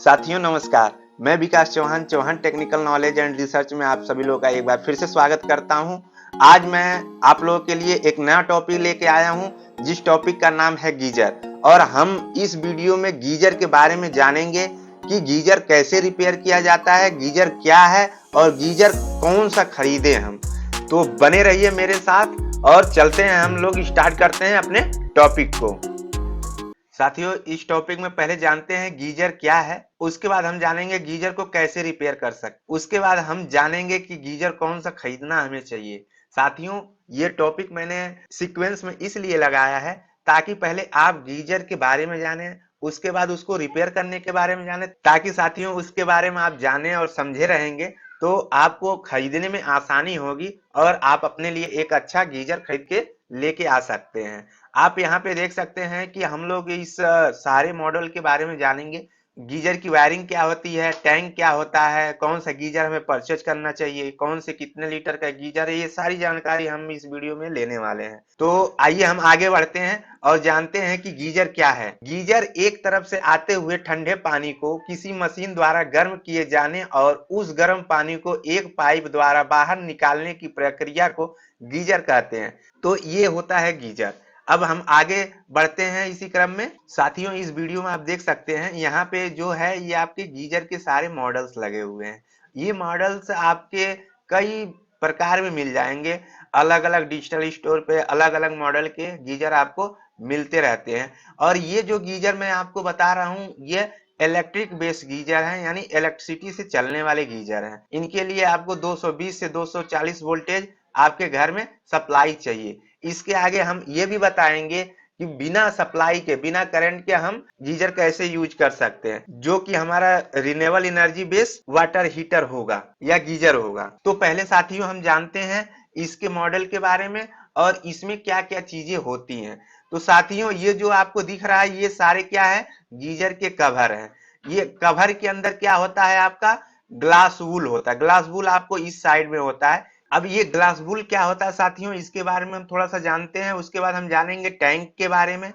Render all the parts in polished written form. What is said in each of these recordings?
साथियों नमस्कार। मैं Vikas Chauhan Chauhan technical knowledge and research में आप सभी लोगों का एक बार फिर से स्वागत करता हूं। आज मैं आप लोगों के लिए एक नया टॉपिक लेके आया हूं, जिस टॉपिक का नाम है गीजर। और हम इस वीडियो में गीजर के बारे में जानेंगे कि गीजर कैसे रिपेयर किया जाता है, गीजर क्या है और गीजर कौन सा खरीदे हम। तो बने रहिए मेरे साथ और चलते हैं, हम लोग स्टार्ट करते हैं अपने टॉपिक को। साथियों, इस टॉपिक में पहले जानते हैं गीजर क्या है, उसके बाद हम जानेंगे गीजर को कैसे रिपेयर कर सकते, उसके बाद हम जानेंगे कि गीजर कौन सा खरीदना हमें चाहिए। साथियों, ये टॉपिक मैंने सीक्वेंस में इसलिए लगाया है ताकि पहले आप गीजर के बारे में जानें, उसके बाद उसको रिपेयर करने के बारे में जानें, ताकि साथियों उसके बारे में आप जाने और समझे रहेंगे तो आपको खरीदने में आसानी होगी और आप अपने लिए एक अच्छा गीजर खरीद के लेके आ सकते हैं। आप यहाँ पे देख सकते हैं कि हम लोग इस सारे मॉडल के बारे में जानेंगे। गीजर की वायरिंग क्या होती है, टैंक क्या होता है, कौन सा गीजर हमें परचेज करना चाहिए, कौन से कितने लीटर का गीजर है, ये सारी जानकारी हम इस वीडियो में लेने वाले हैं। तो आइए हम आगे बढ़ते हैं और जानते हैं कि गीजर क्या है। गीजर एक तरफ से आते हुए ठंडे पानी को किसी मशीन द्वारा गर्म किए जाने और उस गर्म पानी को एक पाइप द्वारा बाहर निकालने की प्रक्रिया को गीजर कहते हैं। तो ये होता है गीजर। अब हम आगे बढ़ते हैं इसी क्रम में। साथियों, इस वीडियो में आप देख सकते हैं यहाँ पे जो है ये आपके गीजर के सारे मॉडल्स लगे हुए हैं। ये मॉडल्स आपके कई प्रकार में मिल जाएंगे। अलग अलग डिजिटल स्टोर पे अलग अलग मॉडल के गीजर आपको मिलते रहते हैं। और ये जो गीजर मैं आपको बता रहा हूँ ये इलेक्ट्रिक बेस गीजर है, यानी इलेक्ट्रिसिटी से चलने वाले गीजर हैं। इनके लिए आपको 220 से 240 वोल्टेज आपके घर में सप्लाई चाहिए। इसके आगे हम ये भी बताएंगे कि बिना सप्लाई के, बिना करंट के हम गीजर कैसे यूज कर सकते हैं, जो कि हमारा renewable energy based water heater होगा या गीजर होगा। तो पहले साथियों हम जानते हैं इसके मॉडल के बारे में और इसमें क्या क्या चीजें होती हैं। तो साथियों, ये जो आपको दिख रहा है ये सारे क्या है, गीजर के कवर हैं। ये कवर के अंदर क्या होता है, आपका ग्लास वूल होता है। ग्लास वूल आपको इस साइड में होता है। अब ये ग्लास वूल क्या होता है साथियों, इसके बारे में हम थोड़ा सा जानते हैं। उसके बाद हम जानेंगे टैंक के बारे में।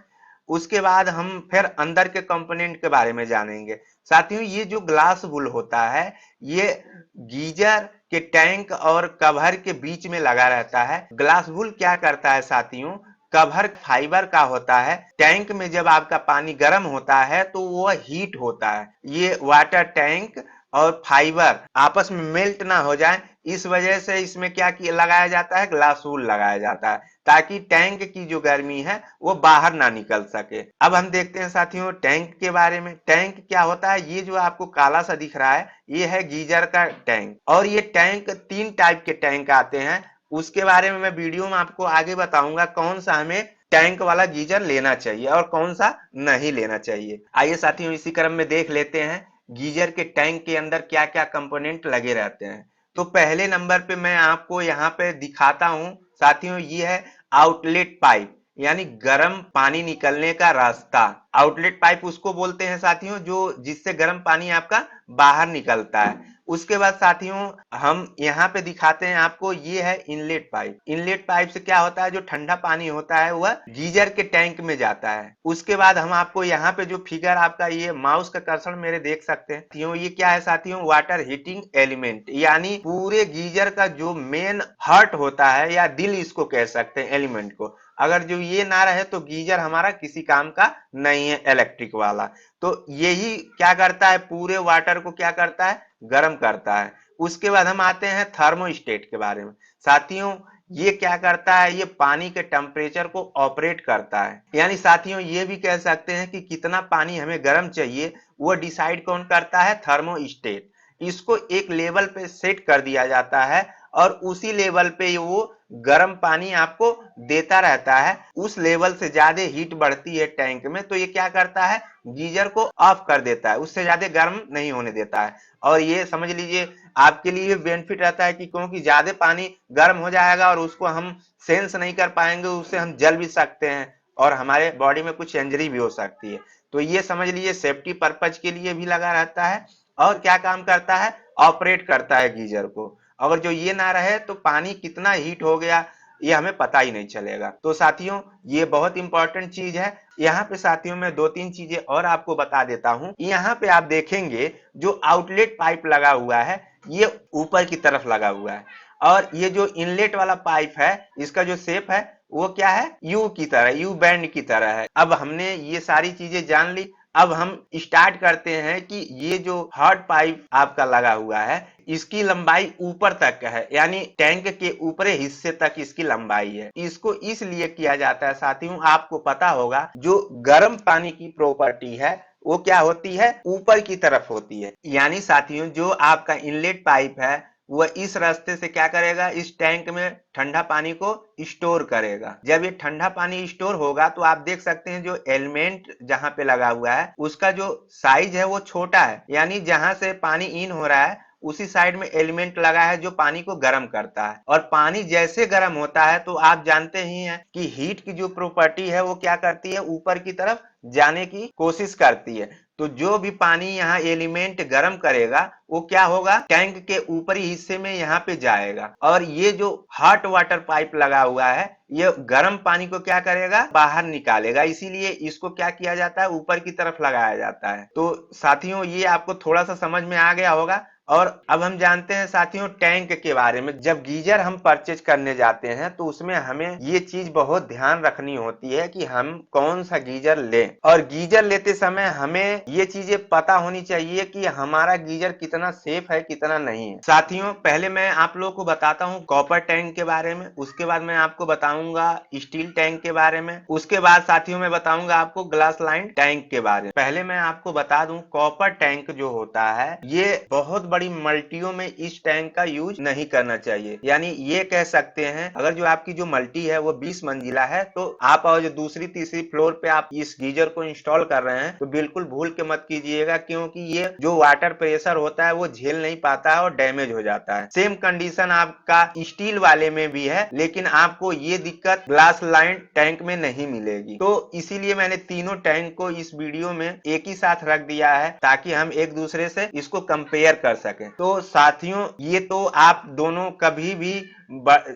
उसके बाद हम फिर अंदर के कंपोनेंट के बारे में जानेंगे। साथियों, ये जो ग्लास वूल होता है ये गीजर के टैंक और कवर के बीच में लगा रहता है। ग्लास वूल क्या करता है साथियों, कवर फाइबर का होता है। टैंक में जब आपका पानी गर्म होता है तो वह हीट होता है। ये वाटर टैंक और फाइबर आपस में मेल्ट ना हो जाए, इस वजह से इसमें क्या लगाया जाता है, ग्लास वूल लगाया जाता है, ताकि टैंक की जो गर्मी है वो बाहर ना निकल सके। अब हम देखते हैं साथियों टैंक के बारे में। टैंक क्या होता है, ये जो आपको काला सा दिख रहा है ये है गीजर का टैंक। और ये टैंक 3 टाइप के टैंक आते हैं, उसके बारे में मैं वीडियो में आपको आगे बताऊंगा कौन सा हमें टैंक वाला गीजर लेना चाहिए और कौन सा नहीं लेना चाहिए। आइए साथियों इसी क्रम में देख लेते हैं गीजर के टैंक के अंदर क्या क्या कंपोनेंट लगे रहते हैं। तो पहले नंबर पे मैं आपको यहाँ पे दिखाता हूं साथियों, ये है आउटलेट पाइप, यानी गर्म पानी निकलने का रास्ता। आउटलेट पाइप उसको बोलते हैं साथियों जो जिससे गर्म पानी आपका बाहर निकलता है। उसके बाद साथियों हम यहाँ पे दिखाते हैं आपको, ये है इनलेट पाइप। इनलेट पाइप से क्या होता है, जो ठंडा पानी होता है वह गीजर के टैंक में जाता है। उसके बाद हम आपको यहाँ पे जो फिगर आपका ये माउस का कर्सर मेरे देख सकते हैं साथियों, ये क्या है साथियों, वाटर हीटिंग एलिमेंट, यानी पूरे गीजर का जो मेन हार्ट होता है या दिल इसको कह सकते हैं एलिमेंट को। अगर जो ये ना रहे तो गीजर हमारा किसी काम का नहीं है इलेक्ट्रिक वाला। तो यही क्या करता है, पूरे वाटर को क्या करता है, गर्म करता है। उसके बाद हम आते हैं थर्मोस्टेट के बारे में। साथियों ये क्या करता है, ये पानी के टेम्परेचर को ऑपरेट करता है, यानी साथियों ये भी कह सकते हैं कि कितना पानी हमें गर्म चाहिए वो डिसाइड कौन करता है, थर्मोस्टेट। इसको एक लेवल पे सेट कर दिया जाता है और उसी लेवल पे वो गर्म पानी आपको देता रहता है। उस लेवल से ज्यादा हीट बढ़ती है टैंक में तो ये क्या करता है, गीजर को ऑफ कर देता है, उससे ज्यादा गर्म नहीं होने देता है। और ये समझ लीजिए आपके लिए बेनिफिट रहता है कि क्योंकि ज्यादा पानी गर्म हो जाएगा और उसको हम सेंस नहीं कर पाएंगे, उससे हम जल भी सकते हैं और हमारे बॉडी में कुछ इंजरी भी हो सकती है। तो ये समझ लीजिए सेफ्टी पर्पज के लिए भी लगा रहता है और क्या काम करता है, ऑपरेट करता है गीजर को। अगर जो ये ना रहे तो पानी कितना हीट हो गया, ये हमें पता ही नहीं चलेगा। तो साथियों ये बहुत इंपॉर्टेंट चीज है। यहाँ पे साथियों मैं 2-3 चीजें और आपको बता देता हूँ। यहाँ पे आप देखेंगे जो आउटलेट पाइप लगा हुआ है ये ऊपर की तरफ लगा हुआ है, और ये जो इनलेट वाला पाइप है इसका जो शेप है वो क्या है, यू की तरह, यू बैंड की तरह है। अब हमने ये सारी चीजें जान ली। अब हम स्टार्ट करते हैं कि ये जो हॉट पाइप आपका लगा हुआ है इसकी लंबाई ऊपर तक है, यानी टैंक के ऊपरी हिस्से तक इसकी लंबाई है। इसको इसलिए किया जाता है साथियों, आपको पता होगा जो गर्म पानी की प्रॉपर्टी है वो क्या होती है, ऊपर की तरफ होती है। यानी साथियों जो आपका इनलेट पाइप है वह इस रास्ते से क्या करेगा, इस टैंक में ठंडा पानी को स्टोर करेगा। जब ये ठंडा पानी स्टोर होगा तो आप देख सकते हैं जो एलिमेंट जहां पे लगा हुआ है उसका जो साइज है वो छोटा है, यानी जहां से पानी इन हो रहा है उसी साइड में एलिमेंट लगा है जो पानी को गर्म करता है। और पानी जैसे गर्म होता है तो आप जानते ही हैं कि हीट की जो प्रॉपर्टी है वो क्या करती है, ऊपर की तरफ जाने की कोशिश करती है। तो जो भी पानी यहाँ एलिमेंट गर्म करेगा वो क्या होगा, टैंक के ऊपरी हिस्से में यहाँ पे जाएगा। और ये जो हॉट वाटर पाइप लगा हुआ है ये गर्म पानी को क्या करेगा, बाहर निकालेगा। इसीलिए इसको क्या किया जाता है, ऊपर की तरफ लगाया जाता है। तो साथियों ये आपको थोड़ा सा समझ में आ गया होगा। और अब हम जानते हैं साथियों टैंक के बारे में। जब गीजर हम परचेज करने जाते हैं तो उसमें हमें ये चीज बहुत ध्यान रखनी होती है कि हम कौन सा गीजर लें, और गीजर लेते समय हमें ये चीजें पता होनी चाहिए कि हमारा गीजर कितना सेफ है कितना नहीं है। साथियों पहले मैं आप लोगों को बताता हूँ कॉपर टैंक के बारे में, उसके बाद मैं आपको बताऊंगा स्टील टैंक के बारे में, उसके बाद साथियों मैं बताऊंगा आपको ग्लास लाइन टैंक के बारे में। पहले मैं आपको बता दूं कॉपर टैंक जो होता है ये बहुत बड़ी मल्टियों में इस टैंक का यूज नहीं करना चाहिए। यानी ये कह सकते हैं अगर जो आपकी जो मल्टी है वो 20 मंजिला है तो आप और जो दूसरी तीसरी फ्लोर पे आप इस गीजर को इंस्टॉल कर रहे हैं तो बिल्कुल भूल के मत कीजिएगा, क्योंकि ये जो वाटर प्रेशर होता है वो झेल नहीं पाता है और डैमेज हो जाता है। सेम कंडीशन आपका स्टील वाले में भी है, लेकिन आपको ये दिक्कत ग्लास लाइन टैंक में नहीं मिलेगी। तो इसीलिए मैंने तीनों टैंक को इस वीडियो में एक ही साथ रख दिया है ताकि हम एक दूसरे से इसको कंपेयर कर सकें। तो साथियों ये तो आप दोनों कभी भी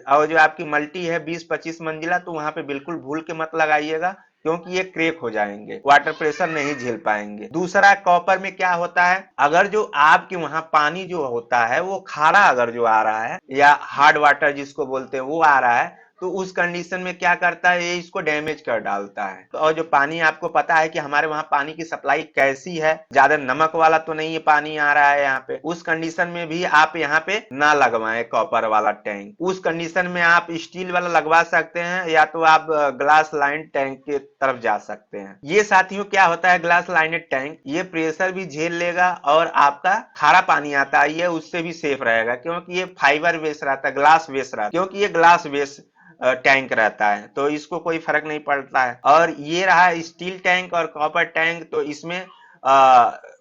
और जो आपकी मल्टी है 20-25 मंजिला तो वहां पे बिल्कुल भूल के मत लगाइएगा, क्योंकि ये क्रैक हो जाएंगे, वाटर प्रेशर नहीं झेल पाएंगे। दूसरा कॉपर में क्या होता है, अगर जो आपके वहां पानी जो होता है वो खारा अगर जो आ रहा है या हार्ड वाटर जिसको बोलते हैं वो आ रहा है तो उस कंडीशन में क्या करता है ये इसको डैमेज कर डालता है। और जो पानी आपको पता है कि हमारे वहां पानी की सप्लाई कैसी है, ज्यादा नमक वाला तो नहीं है पानी आ रहा है यहाँ पे, उस कंडीशन में भी आप यहाँ पे ना लगवाएं कॉपर वाला टैंक। उस कंडीशन में आप स्टील वाला लगवा सकते हैं या तो आप ग्लास लाइन टैंक की तरफ जा सकते हैं। ये साथियों क्या होता है ग्लास लाइनेड टैंक, ये प्रेशर भी झेल लेगा और आपका खारा पानी आता है ये उससे भी सेफ रहेगा, क्योंकि ये फाइबर बेस रहता है, ग्लास बेस रहता है, क्योंकि ये ग्लास बेस टैंक रहता है तो इसको कोई फर्क नहीं पड़ता है। और ये रहा स्टील टैंक और कॉपर टैंक, तो इसमें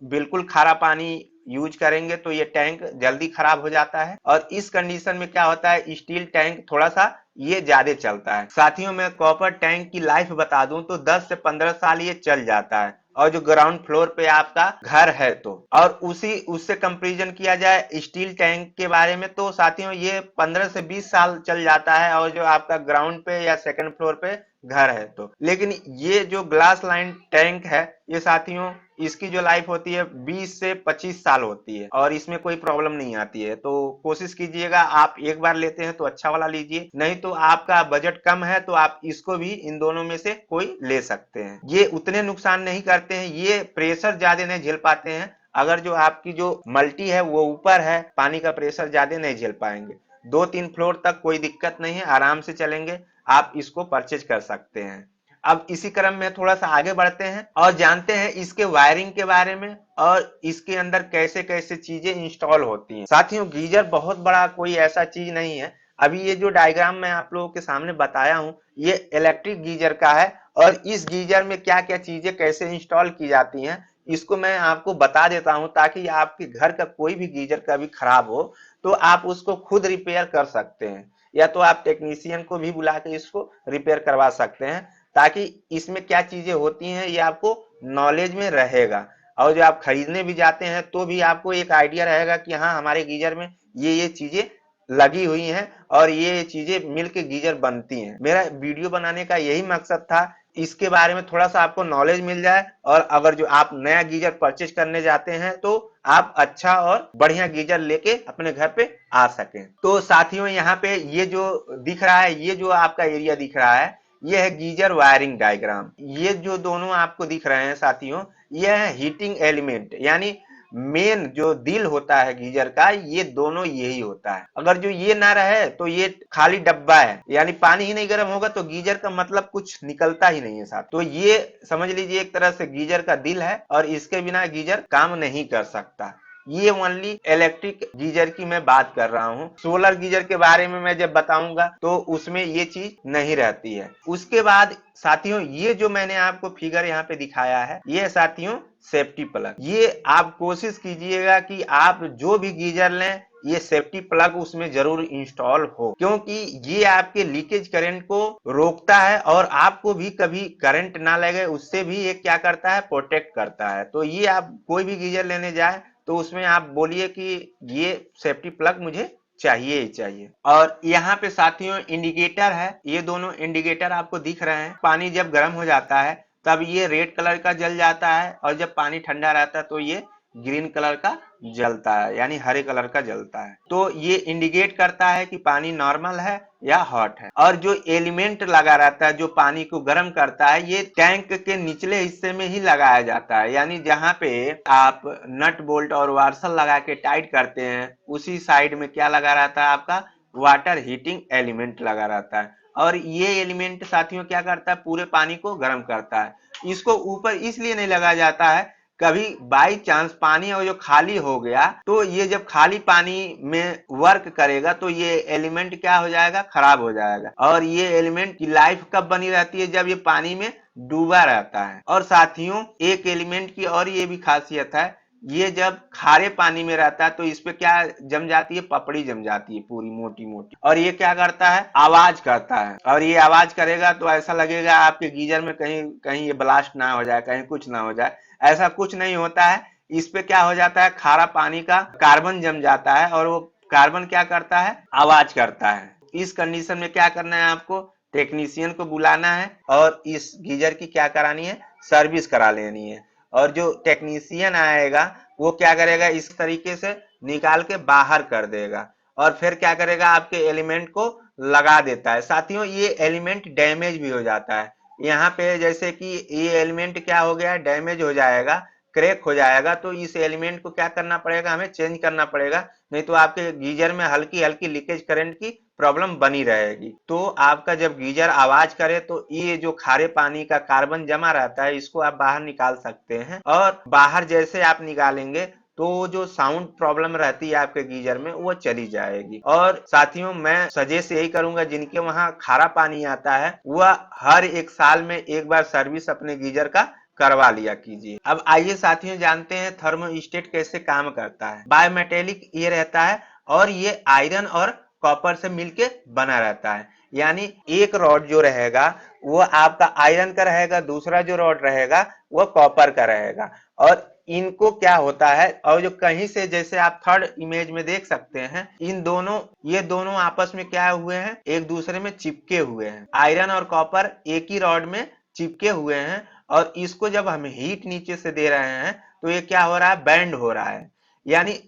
बिल्कुल खारा पानी यूज करेंगे तो ये टैंक जल्दी खराब हो जाता है। और इस कंडीशन में क्या होता है स्टील टैंक थोड़ा सा ये ज्यादा चलता है। साथियों मैं कॉपर टैंक की लाइफ बता दूं तो 10 से 15 साल ये चल जाता है, और जो ग्राउंड फ्लोर पे आपका घर है तो। और उससे कंपैरिजन किया जाए स्टील टैंक के बारे में तो साथियों ये 15 से 20 साल चल जाता है, और जो आपका ग्राउंड पे या सेकंड फ्लोर पे घर है तो। लेकिन ये जो ग्लास लाइन टैंक है ये साथियों इसकी जो लाइफ होती है 20 से 25 साल होती है और इसमें कोई प्रॉब्लम नहीं आती है। तो कोशिश कीजिएगा आप एक बार लेते हैं तो अच्छा वाला लीजिए, नहीं तो आपका बजट कम है तो आप इसको भी इन दोनों में से कोई ले सकते हैं। ये उतने नुकसान नहीं करते हैं, ये प्रेशर ज्यादा नहीं झेल पाते हैं। अगर जो आपकी जो मल्टी है वो ऊपर है पानी का प्रेशर ज्यादा नहीं झेल पाएंगे, 2-3 फ्लोर तक कोई दिक्कत नहीं है, आराम से चलेंगे, आप इसको परचेज कर सकते हैं। अब इसी क्रम में थोड़ा सा आगे बढ़ते हैं और जानते हैं इसके वायरिंग के बारे में और इसके अंदर कैसे कैसे चीजें इंस्टॉल होती हैं। साथियों गीजर बहुत बड़ा कोई ऐसा चीज नहीं है। अभी ये जो डायग्राम मैं आप लोगों के सामने बताया हूं ये इलेक्ट्रिक गीजर का है, और इस गीजर में क्या क्या चीजें कैसे इंस्टॉल की जाती हैं इसको मैं आपको बता देता हूं, ताकि आपके घर का कोई भी गीजर कभी खराब हो तो आप उसको खुद रिपेयर कर सकते हैं, या तो आप टेक्नीशियन को भी बुला के इसको रिपेयर करवा सकते हैं, ताकि इसमें क्या चीजें होती हैं ये आपको नॉलेज में रहेगा। और जो आप खरीदने भी जाते हैं तो भी आपको एक आइडिया रहेगा कि हाँ हमारे गीजर में ये चीजें लगी हुई हैं और ये चीजें मिलके गीजर बनती हैं। मेरा वीडियो बनाने का यही मकसद था, इसके बारे में थोड़ा सा आपको नॉलेज मिल जाए, और अगर जो आप नया गीजर परचेज करने जाते हैं तो आप अच्छा और बढ़िया गीजर लेके अपने घर पे आ सकें। तो साथियों, यहाँ पे ये जो दिख रहा है, ये जो आपका एरिया दिख रहा है, ये है गीजर वायरिंग डायग्राम। ये जो दोनों आपको दिख रहे हैं साथियों, ये है हीटिंग एलिमेंट, यानी मेन जो दिल होता है गीजर का, ये दोनों यही होता है। अगर जो ये ना रहे तो ये खाली डब्बा है, यानी पानी ही नहीं गर्म होगा तो गीजर का मतलब कुछ निकलता ही नहीं है साथ। तो ये समझ लीजिए एक तरह से गीजर का दिल है, और इसके बिना गीजर काम नहीं कर सकता। ये ओनली इलेक्ट्रिक गीजर की मैं बात कर रहा हूँ। सोलर गीजर के बारे में मैं जब बताऊंगा तो उसमें ये चीज नहीं रहती है। उसके बाद साथियों, ये जो मैंने आपको फिगर यहाँ पे दिखाया है, ये साथियों सेफ्टी प्लग। ये आप कोशिश कीजिएगा कि आप जो भी गीजर लें, ये सेफ्टी प्लग उसमें जरूर इंस्टॉल हो, क्योंकि ये आपके लीकेज करंट को रोकता है और आपको भी कभी करंट ना लगे उससे भी ये क्या करता है, प्रोटेक्ट करता है। तो ये आप कोई भी गीजर लेने जाए तो उसमें आप बोलिए कि ये सेफ्टी प्लग मुझे चाहिए ही चाहिए। और यहाँ पे साथियों इंडिकेटर है, ये दोनों इंडिकेटर आपको दिख रहे हैं। पानी जब गर्म हो जाता है तब ये रेड कलर का जल जाता है, और जब पानी ठंडा रहता है तो ये ग्रीन कलर का जलता है, यानी हरे कलर का जलता है। तो ये इंडिकेट करता है कि पानी नॉर्मल है या हॉट है। और जो एलिमेंट लगा रहता है जो पानी को गर्म करता है, ये टैंक के निचले हिस्से में ही लगाया जाता है, यानी जहां पे आप नट बोल्ट और वार्सल लगा के टाइट करते हैं, उसी साइड में क्या लगा रहता है, आपका वाटर हीटिंग एलिमेंट लगा रहता है। और ये एलिमेंट साथियों क्या करता है, पूरे पानी को गर्म करता है। इसको ऊपर इसलिए नहीं लगाया जाता है, कभी बाई चांस पानी और जो खाली हो गया तो ये जब खाली पानी में वर्क करेगा तो ये एलिमेंट क्या हो जाएगा, खराब हो जाएगा। और ये एलिमेंट की लाइफ कब बनी रहती है, जब ये पानी में डूबा रहता है। और साथियों एक एलिमेंट की और ये भी खासियत है, ये जब खारे पानी में रहता है तो इस पे क्या जम जाती है, पपड़ी जम जाती है पूरी मोटी मोटी, और ये क्या करता है, आवाज करता है। और ये आवाज करेगा तो ऐसा लगेगा आपके गीजर में कहीं कहीं ये ब्लास्ट ना हो जाए, कहीं कुछ ना हो जाए। ऐसा कुछ नहीं होता है। इस पे क्या हो जाता है, खारा पानी का कार्बन जम जाता है, और वो कार्बन क्या करता है, आवाज करता है। इस कंडीशन में क्या करना है, आपको टेक्नीशियन को बुलाना है और इस गीजर की क्या करानी है, सर्विस करा लेनी है। और जो टेक्नीशियन आएगा वो क्या करेगा, इस तरीके से निकाल के बाहर कर देगा, और फिर क्या करेगा, आपके एलिमेंट को लगा देता है। साथियों ये एलिमेंट डैमेज भी हो जाता है। यहाँ पे जैसे कि ये एलिमेंट क्या हो गया, डैमेज हो जाएगा, क्रैक हो जाएगा, तो इस एलिमेंट को क्या करना पड़ेगा, हमें चेंज करना पड़ेगा, नहीं तो आपके गीजर में हल्की हल्की लीकेज करंट की प्रॉब्लम बनी रहेगी। तो आपका जब गीजर आवाज करे तो ये जो खारे पानी का कार्बन जमा रहता है, इसको आप बाहर निकाल सकते हैं। और बाहर जैसे आप निकालेंगे तो जो साउंड प्रॉब्लम रहती है आपके गीजर में वो चली जाएगी। और साथियों मैं सजेस्ट यही करूंगा, जिनके वहां खारा पानी आता है वह हर एक साल में एक बार सर्विस अपने गीजर का करवा लिया कीजिए। अब आइए साथियों जानते हैं थर्मोस्टेट कैसे काम करता है। बायोमेटेलिक ये रहता है, और ये आयरन और कॉपर से मिलके बना रहता है, यानी एक रॉड जो रहेगा वो आपका आयरन का रहेगा, दूसरा जो रॉड रहेगा वो कॉपर का रहेगा। और इनको क्या होता है, और जो कहीं से जैसे आप थर्ड इमेज में देख सकते हैं, ये दोनों आपस में क्या हुए हैं, एक दूसरे में चिपके हुए हैं। आयरन और कॉपर एक ही रॉड में चिपके हुए हैं, और इसको जब हम हीट नीचे से दे रहे हैं तो ये क्या हो रहा है, बैंड हो रहा है। यानी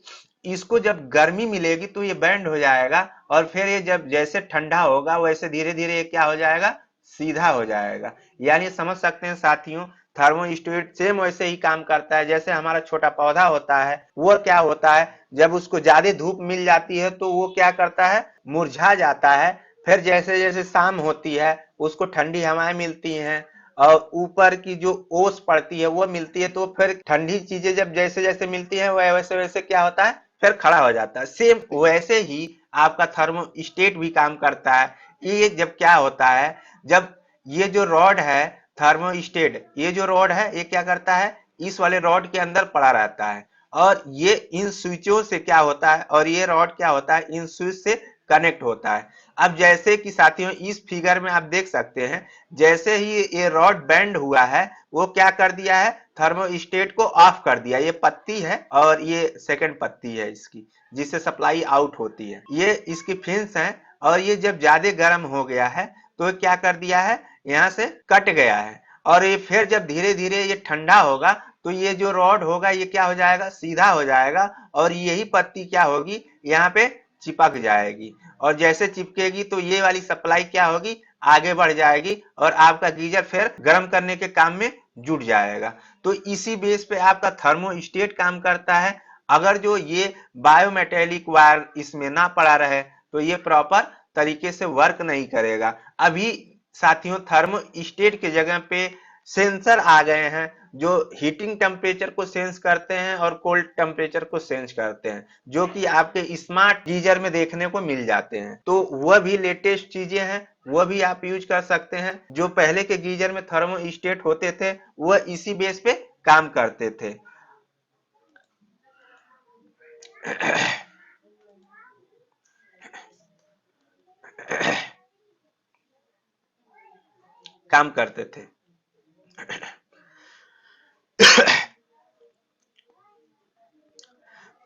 इसको जब गर्मी मिलेगी तो ये बैंड हो जाएगा, और फिर ये जब जैसे ठंडा होगा वैसे धीरे धीरे ये क्या हो जाएगा, सीधा हो जाएगा। यानी समझ सकते हैं साथियों, थर्मोस्टेट सेम वैसे ही काम करता है। जैसे हमारा छोटा पौधा होता है, वो क्या होता है, जब उसको ज्यादा धूप मिल जाती है तो वो क्या करता है, मुरझा जाता है। फिर जैसे जैसे शाम होती है उसको ठंडी हवाएं मिलती हैं, और ऊपर की जो ओस पड़ती है वो मिलती है, तो फिर ठंडी चीजें जब जैसे जैसे मिलती है वैसे वैसे क्या होता है, फिर खड़ा हो जाता है। सेम वैसे ही आपका थर्मोस्टेट भी काम करता है। ये जब क्या होता है, जब ये जो रॉड है थर्मोस्टेट, ये जो रॉड है ये क्या करता है, इस वाले रॉड के अंदर पड़ा रहता है, और ये इन स्विचों से क्या होता है, और ये रॉड क्या होता है, इन स्विच से कनेक्ट होता है। अब जैसे कि साथियों इस फिगर में आप देख सकते हैं, जैसे ही ये रॉड बेंड हुआ है वो क्या कर दिया है, थर्मोस्टेट को ऑफ कर दिया। ये पत्ती है और ये सेकंड पत्ती है इसकी, जिससे सप्लाई आउट होती है। ये इसकी फिन्स है और ये जब ज्यादा गर्म हो गया है तो क्या कर दिया है, यहाँ से कट गया है। और ये फिर जब धीरे धीरे ये ठंडा होगा तो ये जो रॉड होगा ये क्या हो जाएगा, सीधा हो जाएगा और यही पत्ती क्या होगी, यहाँ पे चिपक जाएगी। और जैसे चिपकेगी तो ये वाली सप्लाई क्या होगी, आगे बढ़ जाएगी और आपका गीजर फिर गर्म करने के काम में जुट जाएगा। तो इसी बेस पे आपका थर्मोस्टेट काम करता है। अगर जो ये बायोमेटेलिक वायर इसमें ना पड़ा रहे तो ये प्रॉपर तरीके से वर्क नहीं करेगा। अभी साथियों थर्मोस्टेट की जगह पे सेंसर आ गए हैं जो हीटिंग टेम्परेचर को सेंस करते हैं और कोल्ड टेम्परेचर को सेंस करते हैं, जो कि आपके स्मार्ट गीजर में देखने को मिल जाते हैं। तो वह भी लेटेस्ट चीजें हैं, वह भी आप यूज कर सकते हैं। जो पहले के गीजर में थर्मोस्टेट होते थे वह इसी बेस पे काम करते थे। काम करते थे।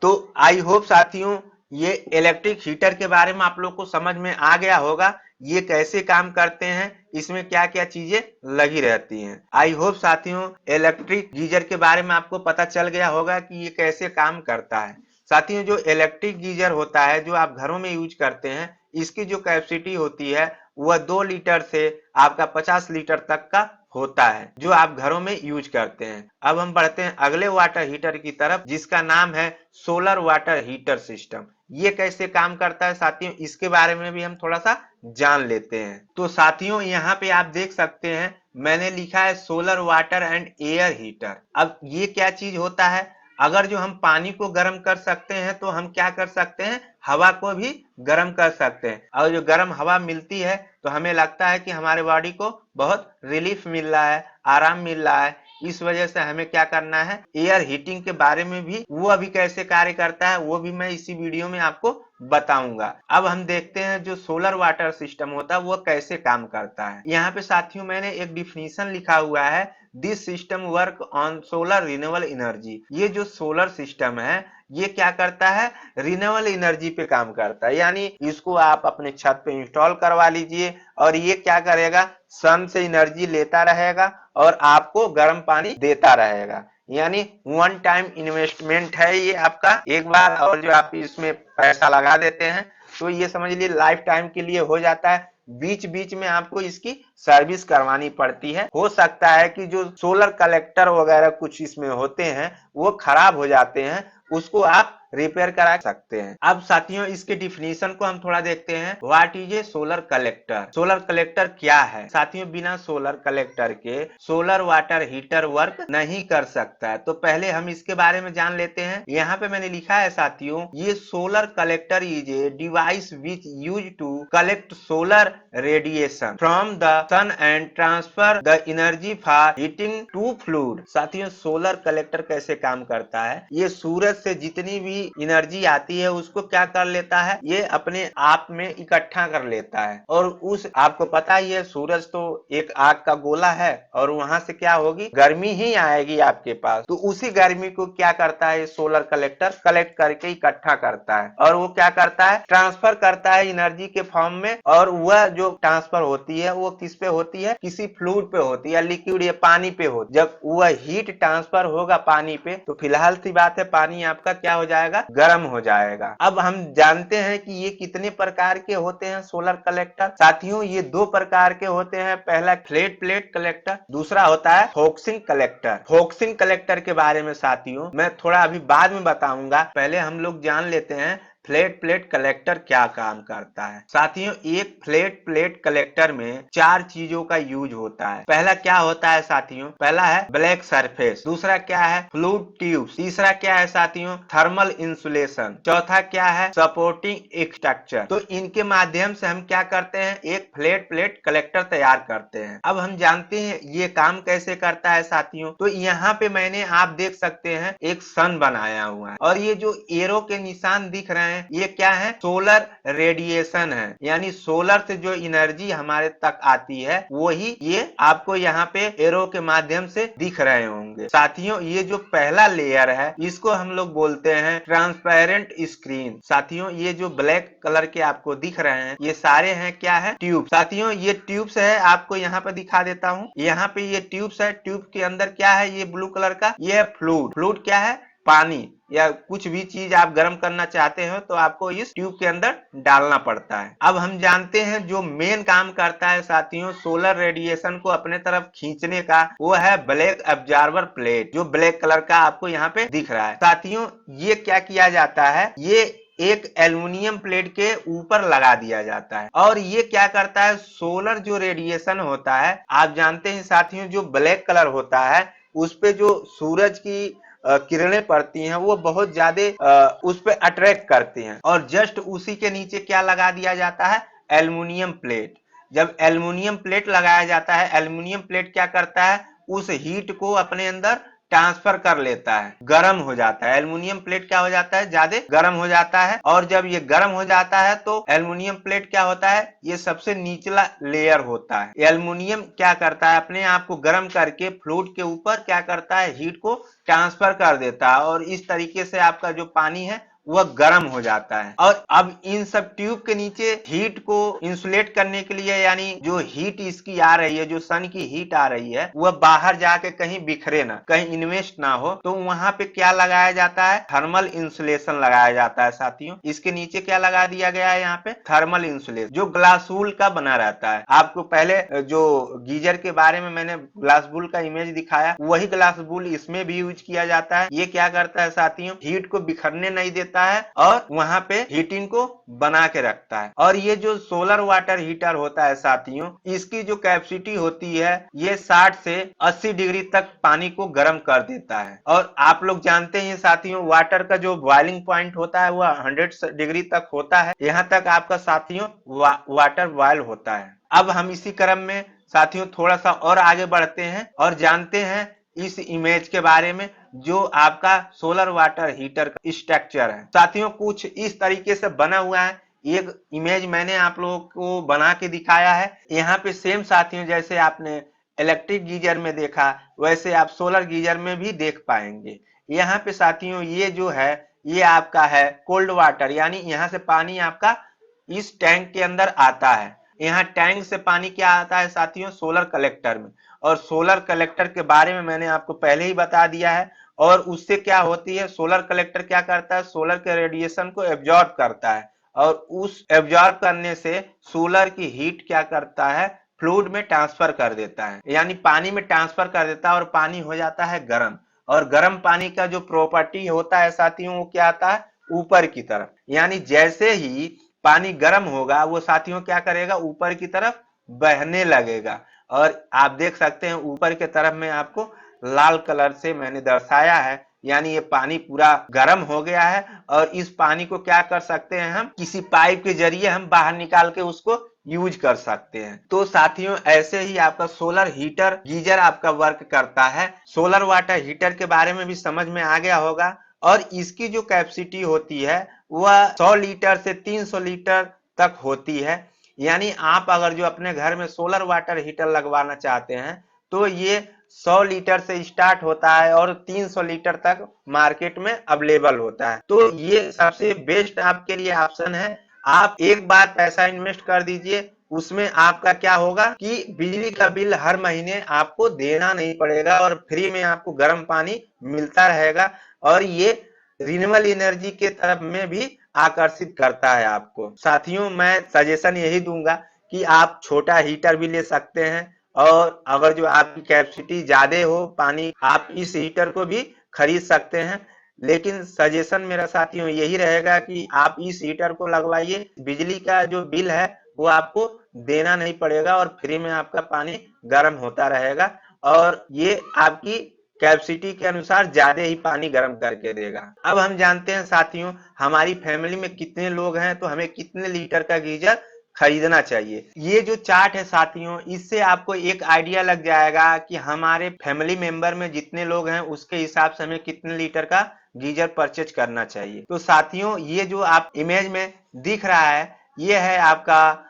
तो आई होप साथियों ये इलेक्ट्रिक हीटर के बारे में आप लोग को समझ में आ गया होगा, ये कैसे काम करते हैं, इसमें क्या क्या चीजें लगी रहती हैं। आई होप साथियों इलेक्ट्रिक गीजर के बारे में आपको पता चल गया होगा कि ये कैसे काम करता है। साथियों जो इलेक्ट्रिक गीजर होता है जो आप घरों में यूज करते हैं, इसकी जो कैपेसिटी होती है वह 2 लीटर से आपका 50 लीटर तक का होता है, जो आप घरों में यूज करते हैं। अब हम बढ़ते हैं अगले वाटर हीटर की तरफ, जिसका नाम है सोलर वाटर हीटर सिस्टम। ये कैसे काम करता है साथियों, इसके बारे में भी हम थोड़ा सा जान लेते हैं। तो साथियों यहाँ पे आप देख सकते हैं मैंने लिखा है solar water and air heater. अब ये क्या चीज होता है, अगर जो हम पानी को गर्म कर सकते हैं तो हम क्या कर सकते हैं, हवा को भी गर्म कर सकते हैं। और जो गर्म हवा मिलती है तो हमें लगता है कि हमारे बॉडी को बहुत रिलीफ मिल रहा है, आराम मिल रहा है। इस वजह से हमें क्या करना है, एयर हीटिंग के बारे में भी, वो अभी कैसे कार्य करता है वो भी मैं इसी वीडियो में आपको बताऊंगा। अब हम देखते हैं जो सोलर वाटर सिस्टम होता है वो कैसे काम करता है। यहाँ पे साथियों मैंने एक डिफिनीशन लिखा हुआ है, this system work on solar renewable energy. ये जो सोलर सिस्टम है ये क्या करता है, रिन्यूएबल एनर्जी पे काम करता है। यानी इसको आप अपने छत पे इंस्टॉल करवा लीजिए और ये क्या करेगा, सन से एनर्जी लेता रहेगा और आपको गर्म पानी देता रहेगा। यानी वन टाइम इन्वेस्टमेंट है ये आपका एक बार, और जो आप इसमें पैसा लगा देते हैं तो ये समझ लीजिए लाइफ टाइम के लिए हो जाता है। बीच बीच में आपको इसकी सर्विस करवानी पड़ती है। हो सकता है कि जो सोलर कलेक्टर वगैरह कुछ इसमें होते हैं वो खराब हो जाते हैं, उसको आप रिपेयर करा सकते हैं। अब साथियों इसके डिफिनीशन को हम थोड़ा देखते हैं। What is a solar collector, solar collector क्या है साथियों, बिना सोलर कलेक्टर के सोलर वाटर हीटर वर्क नहीं कर सकता है। तो पहले हम इसके बारे में जान लेते हैं। यहाँ पे मैंने लिखा है साथियों, ये solar collector is a device which use to collect solar radiation from the sun and transfer the energy for heating to fluid. साथियों सोलर कलेक्टर कैसे काम करता है, ये सूरज से जितनी भी एनर्जी आती है उसको क्या कर लेता है, ये अपने आप में इकट्ठा कर लेता है। और उस आपको पता ही है सूरज तो एक आग का गोला है और वहां से क्या होगी, गर्मी ही आएगी आपके पास। तो उसी गर्मी को क्या करता है सोलर कलेक्टर, कलेक्ट करके इकट्ठा करता है और वो क्या करता है, ट्रांसफर करता है एनर्जी के फॉर्म में। और वह जो ट्रांसफर होती है वो किस पे होती है, किसी फ्लूइड पे होती है, लिक्विड या पानी पे होती है। जब वह हीट ट्रांसफर होगा पानी पे तो फिलहाल सी बात है पानी आपका क्या हो जाएगा, गर्म हो जाएगा। अब हम जानते हैं कि ये कितने प्रकार के होते हैं सोलर कलेक्टर। साथियों ये 2 प्रकार के होते हैं, पहला फ्लैट प्लेट कलेक्टर, दूसरा होता है फोक्सिंग कलेक्टर। फोक्सिंग कलेक्टर के बारे में साथियों मैं थोड़ा अभी बाद में बताऊंगा, पहले हम लोग जान लेते हैं फ्लैट प्लेट कलेक्टर क्या काम करता है। साथियों एक फ्लैट प्लेट कलेक्टर में 4 चीजों का यूज होता है। पहला क्या होता है साथियों, पहला है ब्लैक सरफेस, दूसरा क्या है फ्लूइड ट्यूब, तीसरा क्या है साथियों थर्मल इंसुलेशन, चौथा क्या है सपोर्टिंग स्ट्रक्चर। तो इनके माध्यम से हम क्या करते हैं, एक फ्लैट प्लेट कलेक्टर तैयार करते हैं। अब हम जानते हैं ये काम कैसे करता है साथियों। तो यहाँ पे मैंने आप देख सकते हैं एक सन बनाया हुआ है और ये जो एरो के निशान दिख रहे हैं रहे हैं, ये क्या है, सोलर रेडिएशन है। यानी सोलर से जो एनर्जी हमारे तक आती है वही ये आपको यहाँ पे एरो के माध्यम से दिख रहे होंगे। साथियों ये जो पहला लेयर है इसको हम लोग बोलते हैं ट्रांसपेरेंट स्क्रीन। साथियों ये जो ब्लैक कलर के आपको दिख रहे हैं ये सारे हैं क्या है, ट्यूब। साथियों ये ट्यूब्स है, आपको यहाँ पे दिखा देता हूँ। यहाँ पे ये ट्यूब्स है, ट्यूब के अंदर क्या है, ये ब्लू कलर का ये है फ्लूइड। फ्लूइड क्या है, पानी या कुछ भी चीज आप गर्म करना चाहते हो तो आपको इस ट्यूब के अंदर डालना पड़ता है। अब हम जानते हैं जो मेन काम करता है साथियों सोलर रेडिएशन को अपने तरफ खींचने का, वो है ब्लैक एब्जॉर्बर प्लेट, जो ब्लैक कलर का आपको यहाँ पे दिख रहा है। साथियों ये क्या किया जाता है, ये एक एल्युमिनियम प्लेट के ऊपर लगा दिया जाता है और ये क्या करता है, सोलर जो रेडिएशन होता है, आप जानते हैं साथियों जो ब्लैक कलर होता है उस पे जो सूरज की किरणें पड़ती हैं वो बहुत ज्यादा उस पे अट्रैक्ट करती हैं और जस्ट उसी के नीचे क्या लगा दिया जाता है, एल्युमिनियम प्लेट। जब एल्युमिनियम प्लेट लगाया जाता है, एल्युमिनियम प्लेट क्या करता है, उस हीट को अपने अंदर ट्रांसफर कर लेता है, गर्म हो जाता है। एल्युमिनियम प्लेट क्या हो जाता है, ज्यादा गर्म हो जाता है और जब ये गर्म हो जाता है तो एल्युमिनियम प्लेट क्या होता है, ये सबसे निचला लेयर होता है। एल्युमिनियम क्या करता है, अपने आप को गर्म करके फ्लूइड के ऊपर क्या करता है, हीट को ट्रांसफर कर देता है और इस तरीके से आपका जो पानी है वह गर्म हो जाता है। और अब इन सब ट्यूब के नीचे हीट को इंसुलेट करने के लिए, यानी जो हीट इसकी आ रही है, जो सन की हीट आ रही है वह बाहर जाके कहीं बिखरे ना, कहीं इन्वेस्ट ना हो, तो वहां पे क्या लगाया जाता है, थर्मल इंसुलेशन लगाया जाता है। साथियों इसके नीचे क्या लगा दिया गया है, यहाँ पे थर्मल इंसुलेशन जो ग्लास वूल का बना रहता है। आपको पहले जो गीजर के बारे में मैंने ग्लास वूल का इमेज दिखाया, वही ग्लास वूल इसमें भी यूज किया जाता है। ये क्या करता है साथियों, हीट को बिखरने नहीं देता है और वहां पे हीटिंग को बना के रखता है। और ये जो सोलर वाटर हीटर होता है साथियों, इसकी जो कैपेसिटी होती है ये 60 से 80 डिग्री तक पानी को गर्म कर देता है। और आप लोग जानते हैं साथियों वाटर का जो बॉइलिंग पॉइंट होता है वह 100 डिग्री तक होता है। यहाँ तक आपका साथियों वाटर बॉयल होता है। अब हम इसी क्रम में साथियों थोड़ा सा और आगे बढ़ते हैं और जानते हैं इस इमेज के बारे में जो आपका सोलर वाटर हीटर का स्ट्रक्चर है। साथियों कुछ इस तरीके से बना हुआ है, एक इमेज मैंने आप लोगों को बना के दिखाया है। यहाँ पे सेम साथियों जैसे आपने इलेक्ट्रिक गीजर में देखा वैसे आप सोलर गीजर में भी देख पाएंगे। यहाँ पे साथियों ये जो है ये आपका है कोल्ड वाटर, यानी यहाँ से पानी आपका इस टैंक के अंदर आता है। यहाँ टैंक से पानी क्या आता है साथियों, सोलर कलेक्टर में। और सोलर कलेक्टर के बारे में मैंने आपको पहले ही बता दिया है। और उससे क्या होती है, सोलर कलेक्टर क्या करता है, सोलर के रेडिएशन को एब्जॉर्ब करता है और उस एब्जॉर्ब करने से सोलर की हीट क्या करता है, फ्लूइड में ट्रांसफर कर देता है, यानी पानी में ट्रांसफर कर देता है और पानी हो जाता है गर्म। और गर्म पानी का जो प्रॉपर्टी होता है साथियों वो क्या आता है, ऊपर की तरफ। यानी जैसे ही पानी गर्म होगा वो साथियों क्या करेगा, ऊपर की तरफ बहने लगेगा। और आप देख सकते हैं ऊपर के तरफ में आपको लाल कलर से मैंने दर्शाया है, यानी ये पानी पूरा गर्म हो गया है। और इस पानी को क्या कर सकते हैं, हम किसी पाइप के जरिए हम बाहर निकाल के उसको यूज कर सकते हैं। तो साथियों ऐसे ही आपका सोलर हीटर गीजर आपका वर्क करता है। सोलर वाटर हीटर के बारे में भी समझ में आ गया होगा। और इसकी जो कैपेसिटी होती है वह 100 लीटर से 300 लीटर तक होती है। यानी आप अगर जो अपने घर में सोलर वाटर हीटर लगवाना चाहते हैं तो ये 100 लीटर से स्टार्ट होता है और 300 लीटर तक मार्केट में अवेलेबल होता है। तो ये सबसे बेस्ट आपके लिए ऑप्शन है। आप एक बार पैसा इन्वेस्ट कर दीजिए, उसमें आपका क्या होगा कि बिजली का बिल हर महीने आपको देना नहीं पड़ेगा और फ्री में आपको गर्म पानी मिलता रहेगा। और ये रिन्यूएबल एनर्जी के तरफ में भी आकर्षित करता है आपको। साथियों मैं सजेशन यही दूंगा कि आप छोटा हीटर भी ले सकते हैं और अगर जो आपकी कैपेसिटी ज्यादा हो पानी, आप इस हीटर को भी खरीद सकते हैं। लेकिन सजेशन मेरा साथियों यही रहेगा कि आप इस हीटर को लगवाइए, बिजली का जो बिल है वो आपको देना नहीं पड़ेगा और फ्री में आपका पानी गर्म होता रहेगा और ये आपकी कैपेसिटी के अनुसार ज्यादा ही पानी गर्म करके देगा। अब हम जानते हैं साथियों हमारी फैमिली में कितने लोग हैं तो हमें कितने लीटर का गीजर खरीदना चाहिए। ये जो चार्ट है साथियों इससे आपको एक आइडिया लग जाएगा कि हमारे फैमिली मेंबर में जितने लोग हैं उसके हिसाब से हमें कितने लीटर का गीजर परचेज करना चाहिए। तो साथियों ये जो आप इमेज में दिख रहा है ये है आपका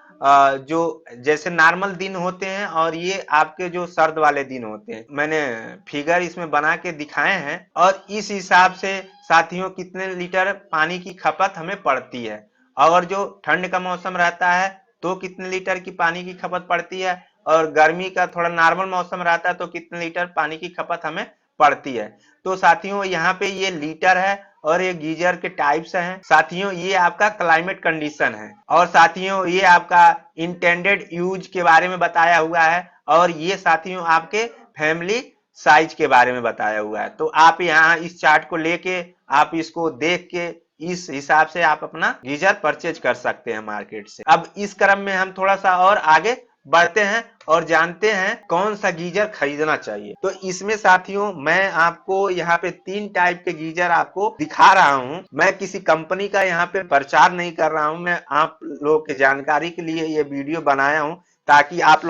जो जैसे नॉर्मल दिन होते हैं और ये आपके जो सर्द वाले दिन होते हैं। मैंने फिगर इसमें बना के दिखाए हैं और इस हिसाब से साथियों कितने लीटर पानी की खपत हमें पड़ती है। और जो ठंड का मौसम रहता है तो कितने लीटर की पानी की खपत पड़ती है, और गर्मी का थोड़ा नॉर्मल मौसम रहता है तो कितने लीटर पानी की खपत हमें पड़ती है। तो साथियों यहाँ पे ये लीटर है और ये गीजर के टाइप्स हैं। साथियों ये आपका क्लाइमेट कंडीशन है और साथियों ये आपका इंटेंडेड यूज के बारे में बताया हुआ है और ये साथियों आपके फैमिली साइज के बारे में बताया हुआ है। तो आप यहाँ इस चार्ट को लेके आप इसको देख के इस हिसाब से आप अपना गीजर परचेज कर सकते हैं मार्केट से। अब इस क्रम में हम थोड़ा सा और आगे बढ़ते हैं और जानते हैं कौन सा गीजर खरीदना चाहिए। तो इसमें साथियों मैं आपको यहाँ पे 3 टाइप के गीजर आपको दिखा रहा हूँ। मैं किसी कंपनी का यहाँ पे प्रचार नहीं कर रहा हूँ, मैं आप लोगों की जानकारी के लिए ये वीडियो बनाया हूँ ताकि आप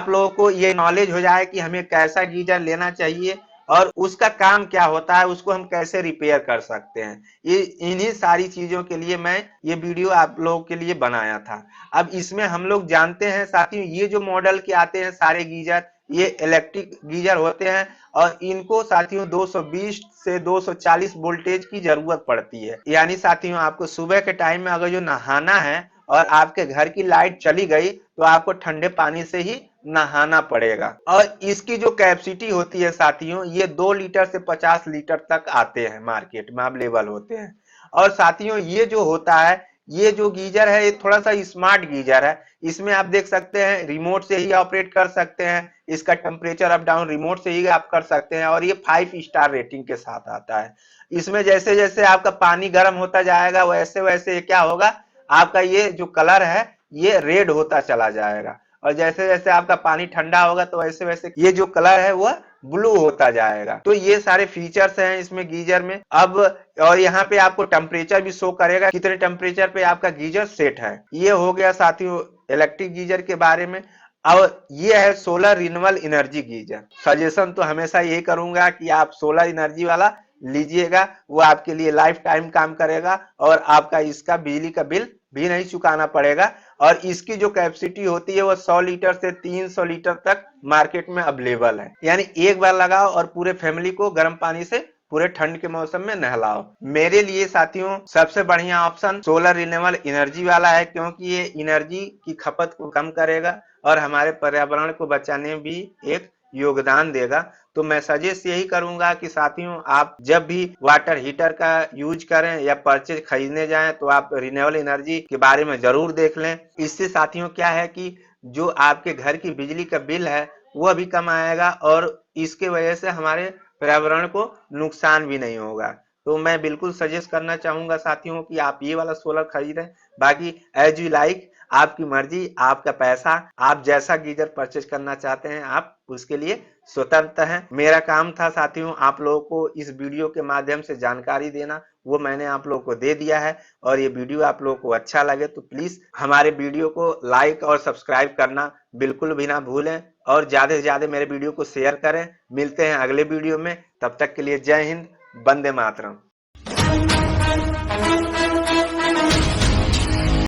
लोगों को ये नॉलेज हो जाए कि हमें कैसा गीजर लेना चाहिए और उसका काम क्या होता है, उसको हम कैसे रिपेयर कर सकते हैं। ये इन्हीं सारी चीजों के लिए मैं ये वीडियो आप लोगों के लिए बनाया था। अब इसमें हम लोग जानते हैं साथियों ये जो मॉडल के आते हैं सारे गीजर ये इलेक्ट्रिक गीजर होते हैं और इनको साथियों 220 से 240 वोल्टेज की जरूरत पड़ती है। यानी साथियों आपको सुबह के टाइम में अगर जो नहाना है और आपके घर की लाइट चली गई तो आपको ठंडे पानी से ही नहाना पड़ेगा। और इसकी जो कैपेसिटी होती है साथियों ये 2 लीटर से 50 लीटर तक आते हैं, मार्केट में अवेलेबल होते हैं। और साथियों ये जो होता है ये जो गीजर है ये थोड़ा सा स्मार्ट गीजर है। इसमें आप देख सकते हैं रिमोट से ही ऑपरेट कर सकते हैं, इसका टेम्परेचर अप डाउन रिमोट से ही आप कर सकते हैं और ये 5 स्टार रेटिंग के साथ आता है। इसमें जैसे जैसे आपका पानी गर्म होता जाएगा वैसे वैसे क्या होगा, आपका ये जो कलर है ये रेड होता चला जाएगा और जैसे जैसे आपका पानी ठंडा होगा तो वैसे वैसे ये जो कलर है वह ब्लू होता जाएगा। तो ये सारे फीचर्स हैं इसमें गीजर में। अब और यहाँ पे आपको टेम्परेचर भी शो करेगा कितने टेम्परेचर पे आपका गीजर सेट है। ये हो गया साथियों इलेक्ट्रिक गीजर के बारे में। अब ये है solar renewable energy geyser. Suggestion तो हमेशा यही करूंगा कि आप सोलर एनर्जी वाला लीजिएगा, वो आपके लिए लाइफ टाइम काम करेगा और आपका इसका बिजली का बिल भी नहीं चुकाना पड़ेगा। और इसकी जो कैपेसिटी होती है वो 100 लीटर से 300 लीटर तक मार्केट में अवेलेबल है। यानी एक बार लगाओ और पूरे फैमिली को गर्म पानी से पूरे ठंड के मौसम में नहलाओ। मेरे लिए साथियों सबसे बढ़िया ऑप्शन सोलर रिन्यूएबल एनर्जी वाला है क्योंकि ये एनर्जी की खपत को कम करेगा और हमारे पर्यावरण को बचाने में भी एक योगदान देगा। तो मैं सजेस्ट यही करूंगा कि साथियों आप जब भी वाटर हीटर का यूज करें या परचेज खरीदने जाएं तो आप रिन्यूएबल एनर्जी के बारे में जरूर देख लें। इससे साथियों क्या है कि जो आपके घर की बिजली का बिल है वह भी कम आएगा और इसके वजह से हमारे पर्यावरण को नुकसान भी नहीं होगा। तो मैं बिल्कुल सजेस्ट करना चाहूंगा साथियों कि आप ये वाला सोलर खरीदें। बाकी एज यू लाइक, आपकी मर्जी, आपका पैसा, आप जैसा गीजर परचेज करना चाहते हैं आप उसके लिए स्वतंत्र हैं। मेरा काम था साथियों आप लोगों को इस वीडियो के माध्यम से जानकारी देना, वो मैंने आप लोगों को दे दिया है। और ये वीडियो आप लोगों को अच्छा लगे तो प्लीज हमारे वीडियो को लाइक और सब्सक्राइब करना बिल्कुल भी ना भूलें और ज्यादा से ज्यादा मेरे वीडियो को शेयर करें। मिलते हैं अगले वीडियो में, तब तक के लिए जय हिंद, वंदे मातरम।